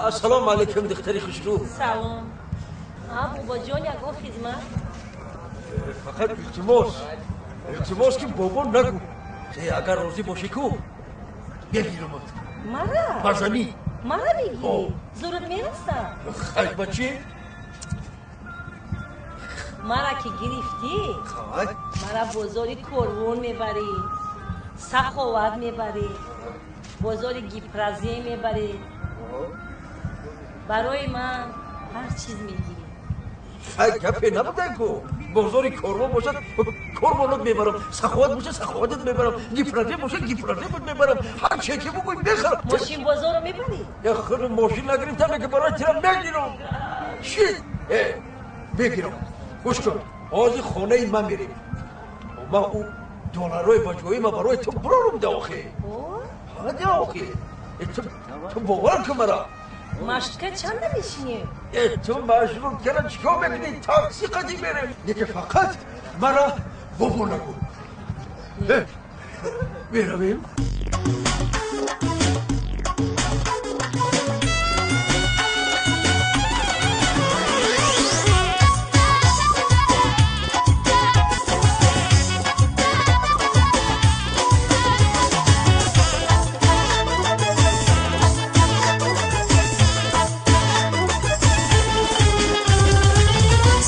السلام علیکم دختری خوشرو. سلام. بابا جان یکا خدمت. فقط التماس که بابا نگو. اگر راضی باشی کو بگیرمت. مرا؟ مرزنی. مرا بگی. ضرورت میرسم. خیلی بچه؟ مرا که گرفتی مرا بازاری کروان میبری، سخاوت میبری، بازاری گیپرازی میبری، برای من هر چیز میگیری. خیلی کپی نبوده کو بازاری کروان باشد کروانت میبرم، سخاوت باشه سخاوتت میبرم، گیپرازی باشه گیپرازیت میبرم، هر چی که بگوی بخرم. ماشین بازار رو میبری؟ یا خود ماشین نگرفتم که برای تیرم نگیرم. چی؟ بگیرم. گوش کن آزی خانه ای من میریم و من او دلارای بجایی من برای تو برارم داخل. داخل تو باور کن مرا. مشتکه چند میشینی؟ تو مشروع کنن چیکار میکنی؟ تاکسی قدی میریم یکی فقط مرا بابا نگو. میرویم.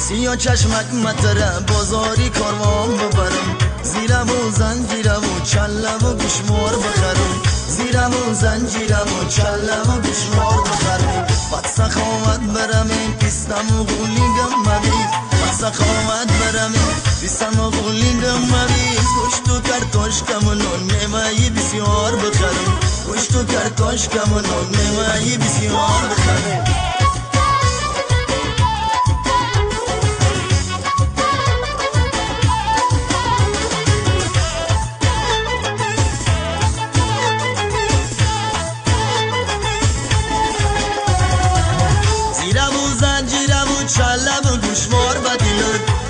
سیاه چشمک متره بازاری کاروان ببرم، زیرم و زنجیرم و چلم و گوشمار بخرم، زیرم و زنجیرم و چلم و گوشمار بخرم. بد سخاوت برم این پیستم و غولیگم مبید، بد سخاوت برم این پیستم و غولیگم مبید. گوشت و کرتاشکم و نان میوهی بسیار بخرم، گوشت و کرتاشکم و نان میوهی بسیار بخرم.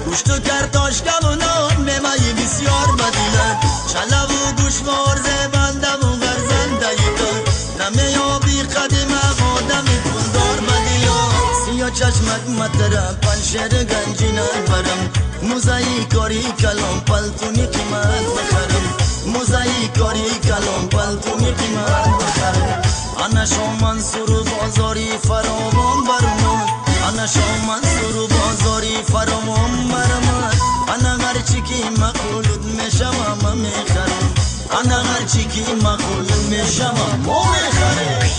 گوشت و کرتاشکم و نان میوهی بسیار بدیدن، چلو و گوشوار زبندم و غرزنده ایدن، نمیابی قدیم آدم پولدار بدیدن. سیاه چشمک متره پنشر گنجینن برم، موزهی کاری کلام پلتونی قیمت بخرم، موزهی کاری کلام پلتونی قیمت بخرم. انا شام منصور و بازاری فراوان برمان، انا شام منصور و بازاری فراوان برمان. انا هرچی که مقولت میشم اما میخرم، انا هرچی که مقولت میشم اما میخرم.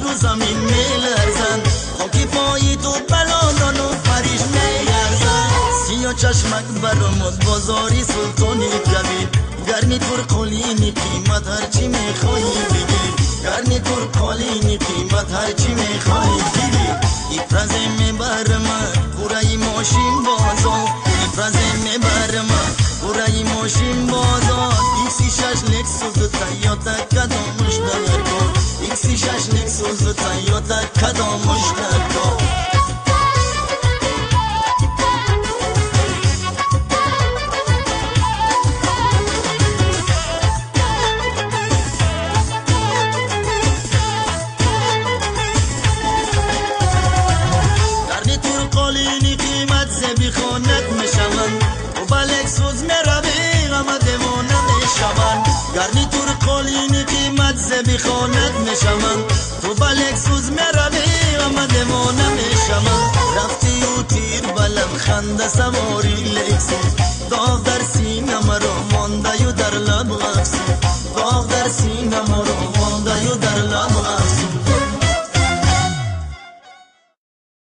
رو زمین میلرزن، خاکی پایی تو بلالان و پریش میگرزن. سیاه چشمک برامد بازاری سلطانی کبیر، گرنیتور قالینی قیمت هرچی میخوایی بگیر، گرنیتور قالینی قیمت هرچی میخوایی بگیر. ایفرازه میبرم برای ماشین بازار، ایفرازه میبرم برای ماشین بازار. ایکسی شش لکسوس تایوتا کدامش درگاه، ایکسی شش لکسوس تایوتا کدامش درگاه. قالینی قیمت زبی خونت میشون و بلک سوز میروی غم دیوانه میشون. گرنیتور قالینی قیمت زبی خونت میشون تو بلک سوز میروی غم دیوانه میشون. رفتی و تیر بلم خنده سواری لکسوز، داغ در سینه مرا مانده و در لب افسوس، داغ در سینه مرا